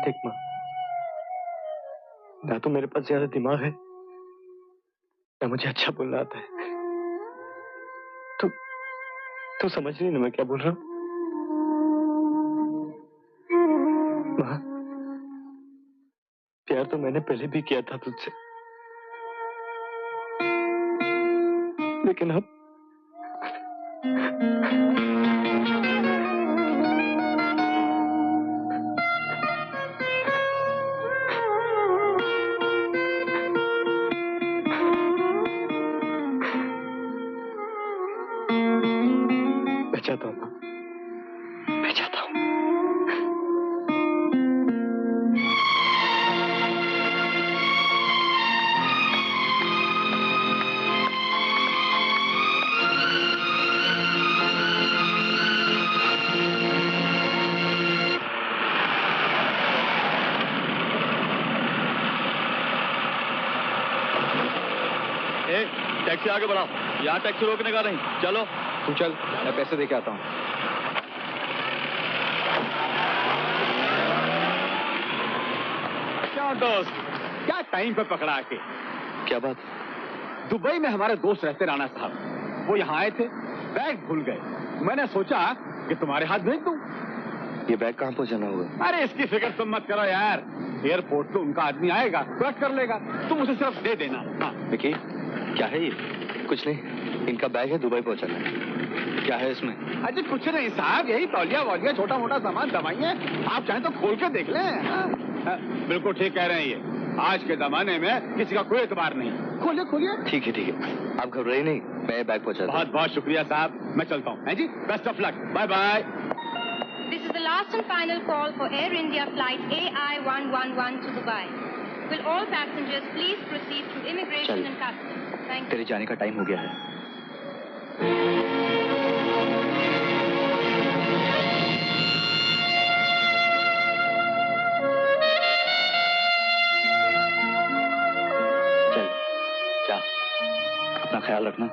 देख माँ, ना तो मेरे पास ज्यादा दिमाग है, ना मुझे अच्छा बोलना आता है। तू समझ रही ना मैं क्या बोल रहा हूँ? माँ, प्यार तो मैंने पहले भी किया था तुझसे, लेकिन अब मैं चाहता हूँ, मैं चाहता हूँ। टैक्सी आगे बढ़ाओ, यहाँ टैक्सी रोकने का नहीं। चलो तू चल, मैं पैसे दे के आता हूँ। क्या दोस्त, क्या टाइम पे पकड़ा के? क्या बात? दुबई में हमारे दोस्त रहते राणा साहब, वो यहाँ आए थे, बैग भूल गए। मैंने सोचा कि तुम्हारे हाथ भेज दूं। ये बैग कहाँ पहुँचाना होगा? अरे इसकी फिक्र तुम मत करो यार, एयरपोर्ट पे उनका आदमी आएगा, कलेक्ट कर लेगा, तुम उसे सिर्फ दे देना। हाँ विकी, क्या है ये? कुछ नहीं, इनका बैग है, दुबई पहुंचाना है। क्या है इसमें? अजी कुछ नहीं साहब, यही तौलिया वौलिया छोटा मोटा सामान, दवाइयाँ, आप चाहें तो खोल के देख लें। बिल्कुल ठीक कह रहे हैं, ये आज के जमाने में किसी का कोई एतबार नहीं। खोलिए खोलिए। ठीक है ठीक है, आप घबराइए नहीं, मैं बैग पहुंचा। बहुत बहुत शुक्रिया साहब, मैं चलता हूँ। हैं जी, best of luck, bye bye. This is the last and final call for Air India flight AI111 to Dubai. Will all passengers please proceed through immigration and customs? Thank you. तेरे जाने का टाइम हो गया है। चल, जा, अपना ख्याल रखना।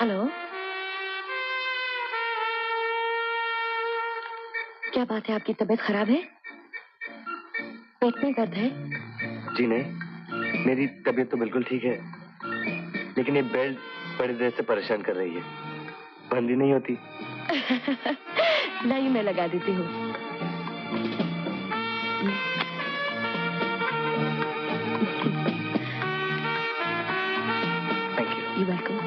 हेलो, क्या बात है, आपकी तबीयत खराब है? पेट में दर्द है? जी नहीं, मेरी तबीयत तो बिल्कुल ठीक है, लेकिन ये बेल्ट बड़ी देर से परेशान कर रही है, बंद ही नहीं होती। नहीं, मैं लगा देती हूँ। Thank you. You welcome.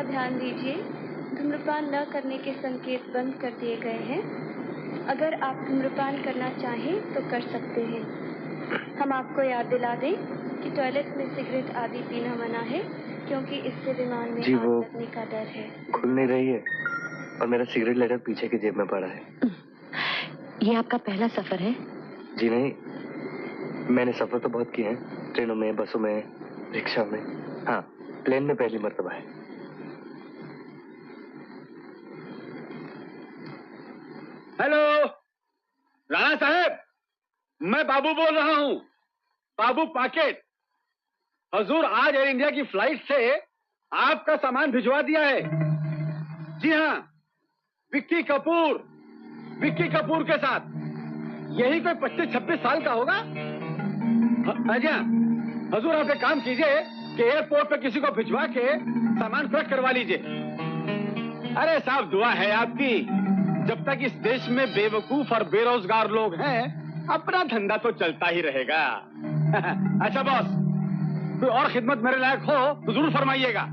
ध्यान दीजिए, धूम्रपान न करने के संकेत बंद कर दिए गए हैं। अगर आप धूम्रपान करना चाहें तो कर सकते हैं। हम आपको याद दिला दें कि टॉयलेट में सिगरेट आदि पीना मना है, क्योंकि इससे विमान में आग लगने का डर है। खुल नहीं रही है और मेरा सिगरेट लेटर पीछे की जेब में पड़ा है। ये आपका पहला सफर है? जी नहीं, मैंने सफर तो बहुत किए हैं, ट्रेनों में, बसों में, रिक्शा में। हाँ, प्लेन में पहली मर्तबा है। हेलो राणा साहब, मैं बाबू बोल रहा हूं, बाबू पाकेट। हजूर आज एयर इंडिया की फ्लाइट से आपका सामान भिजवा दिया है। जी हाँ, विक्की कपूर के साथ। यही कोई 25-26 साल का होगा। जी हाँ, हजूर आप एक काम कीजिए कि एयरपोर्ट पे किसी को भिजवा के सामान पैक करवा लीजिए। अरे साहब, दुआ है आपकी, जब तक इस देश में बेवकूफ और बेरोजगार लोग हैं, अपना धंधा तो चलता ही रहेगा। अच्छा बॉस, कोई और खिदमत मेरे लायक हो तो जरूर फरमाइएगा।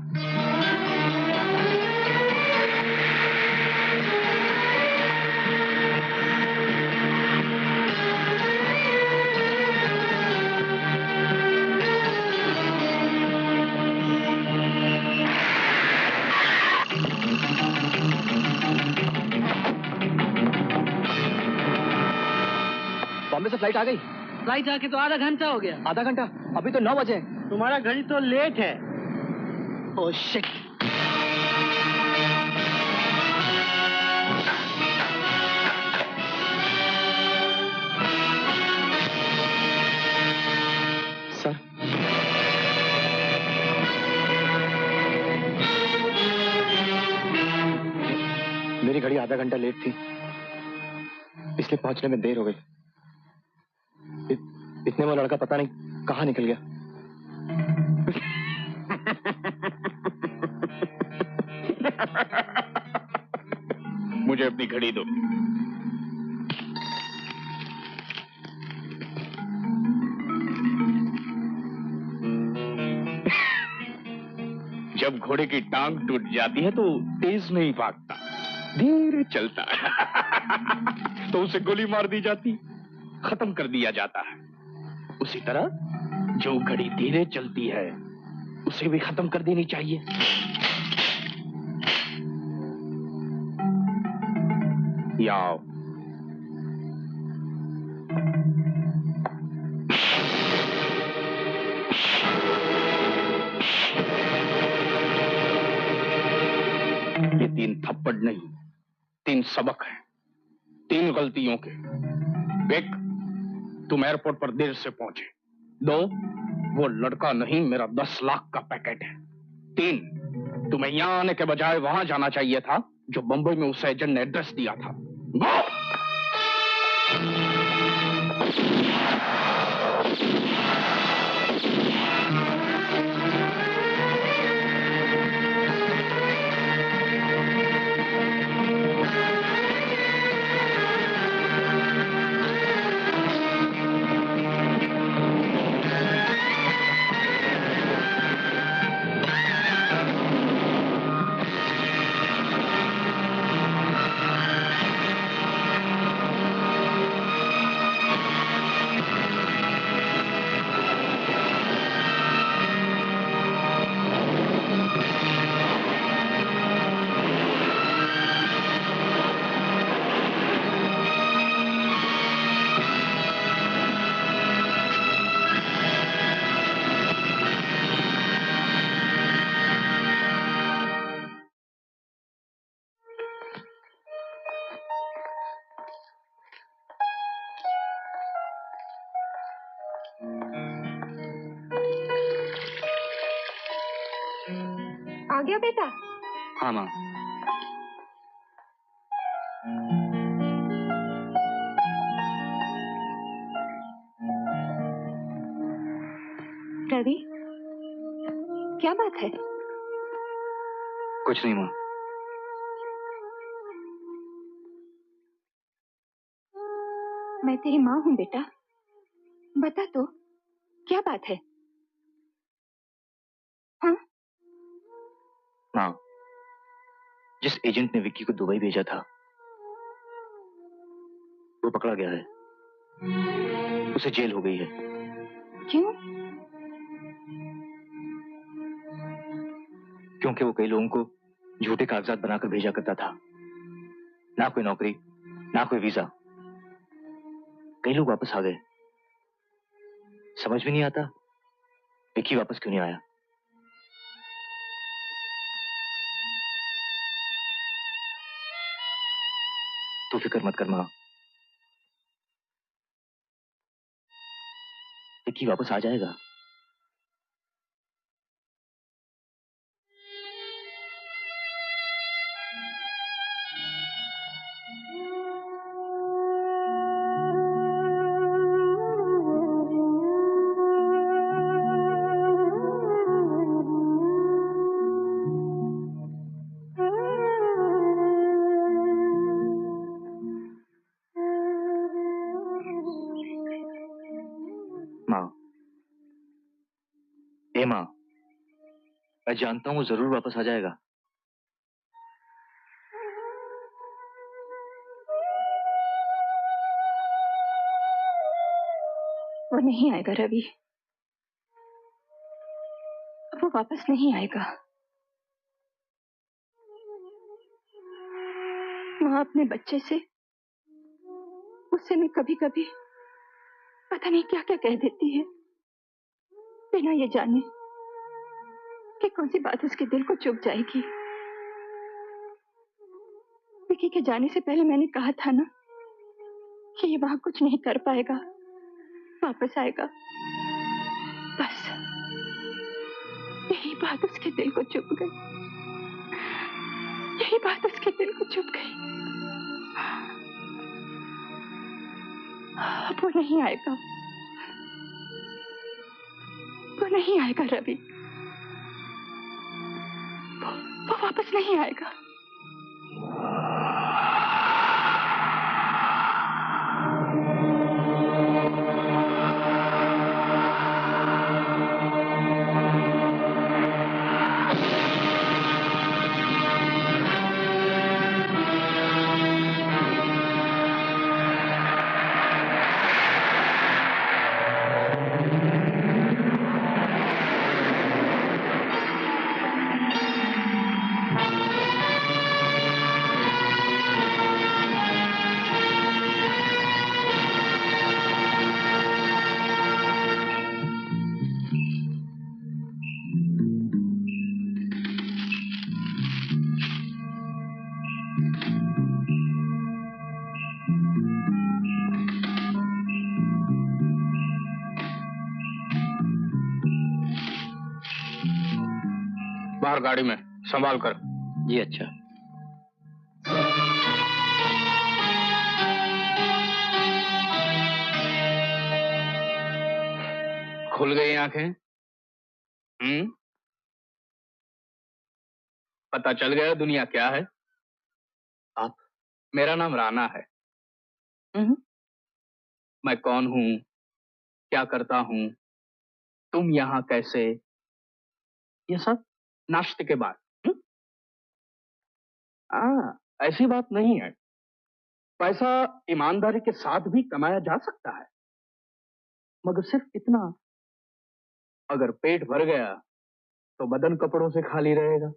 बॉम्बे से फ्लाइट आ गई? फ्लाइट आके तो आधा घंटा हो गया। आधा घंटा? अभी तो 9 बजे। तुम्हारा घड़ी तो लेट है। Oh shit. सर, मेरी घड़ी आधा घंटा लेट थी, इसलिए पहुंचने में देर हो गई। इतने में लड़का पता नहीं कहाँ निकल गया। मुझे अपनी घड़ी दो। जब घोड़े की टांग टूट जाती है तो तेज नहीं भागता, धीरे चलता है। तो उसे गोली मार दी जाती, खत्म कर दिया जाता है। उसी तरह जो घड़ी धीरे चलती है उसे भी खत्म कर देनी चाहिए। याओ। ये 3 थप्पड़ नहीं, 3 सबक हैं, 3 गलतियों के। 1, तुम एयरपोर्ट पर देर से पहुंचे। 2, वो लड़का नहीं मेरा 10 लाख का पैकेट है। 3, तुम्हें यहां आने के बजाय वहां जाना चाहिए था जो बंबई में उस एजेंट ने एड्रेस दिया था। गो! आ गया बेटा? हाँ माँ। रवि, क्या बात है? कुछ नहीं माँ। मैं तेरी माँ हूँ बेटा, बता तो क्या बात है? हाँ? माँ, जिस एजेंट ने विक्की को दुबई भेजा था वो पकड़ा गया है। उसे जेल हो गई है। क्यों? क्योंकि वो कई लोगों को झूठे कागजात बनाकर भेजा करता था। ना कोई नौकरी, ना कोई वीजा। कई लोग वापस आ गए। समझ में नहीं आता विक्की वापस क्यों नहीं आया। तू फिक्र मत कर माँ, विक्की वापस आ जाएगा। माँ, मैं जानता हूँ वो जरूर वापस आ जाएगा। वो नहीं आएगा रवि, वो वापस नहीं आएगा। माँ अपने बच्चे से उससे मैं कभी कभी पता नहीं क्या क्या कह देती है, बिना ये जाने कि कौन सी बात उसके दिल को चुभ जाएगी। विकी के जाने से पहले मैंने कहा था ना कि ये वहां कुछ नहीं कर पाएगा, वापस आएगा। बस यही बात उसके दिल को चुभ गई, यही बात उसके दिल को चुभ गई। अब वो नहीं आएगा, वो नहीं आएगा रवि, वो वापस नहीं आएगा। बाहर गाड़ी में संभाल कर। जी अच्छा। खुल गई आंखें? पता चल गया दुनिया क्या है? आप? मेरा नाम राणा है। मैं कौन हूँ, क्या करता हूँ, तुम यहाँ कैसे, ये सब नाश्ते के बाद। ऐसी बात नहीं है। पैसा ईमानदारी के साथ भी कमाया जा सकता है, मगर सिर्फ इतना, अगर पेट भर गया तो बदन कपड़ों से खाली रहेगा,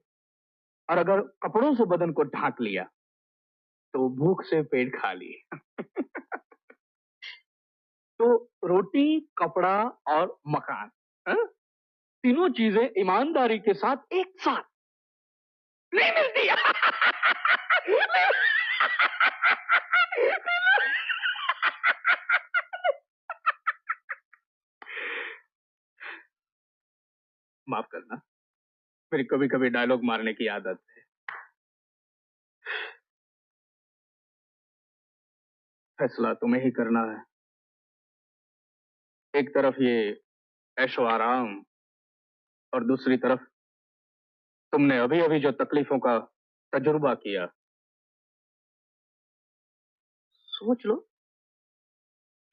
और अगर कपड़ों से बदन को ढांक लिया तो भूख से पेट खाली। तो रोटी, कपड़ा और मकान, तीनों चीजें ईमानदारी के साथ एक साथ नहीं मिलती। माफ करना, मेरी कभी कभी डायलॉग मारने की आदत है। फैसला तुम्हें ही करना है। एक तरफ ये ऐशो आराम, और दूसरी तरफ तुमने अभी अभी जो तकलीफों का तजुर्बा किया। सोच लो।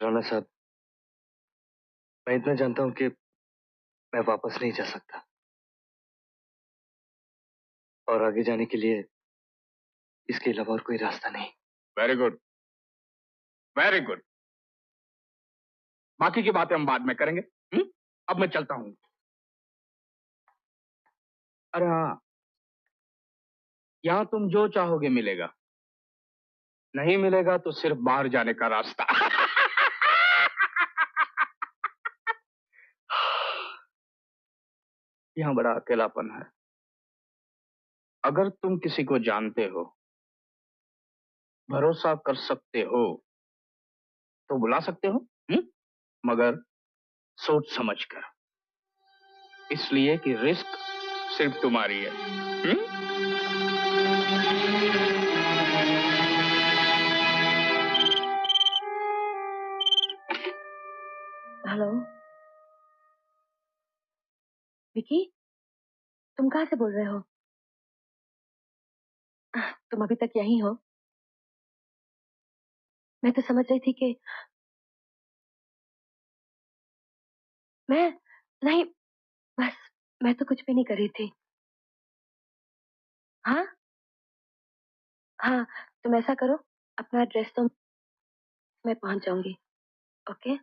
राणा साहब, मैं इतना जानता हूं कि मैं वापस नहीं जा सकता, और आगे जाने के लिए इसके अलावा और कोई रास्ता नहीं। Very good, very good. बाकी की बातें हम बाद में करेंगे। अब मैं चलता हूं। अरे हाँ, यहां तुम जो चाहोगे मिलेगा, नहीं मिलेगा तो सिर्फ बाहर जाने का रास्ता। यहां बड़ा अकेलापन है। अगर तुम किसी को जानते हो, भरोसा कर सकते हो, तो बुला सकते हो, मगर सोच समझ कर, इसलिए कि रिस्क सिर्फ तुम्हारी है। हेलो विकी, तुम कहाँ से बोल रहे हो? तुम अभी तक यहीं हो? मैं तो समझ रही थी कि मैं नहीं, बस मैं तो कुछ भी नहीं कर रही थी। हाँ हाँ, तुम ऐसा करो, अपना एड्रेस तो मैं पहुंच जाऊंगी। ओके।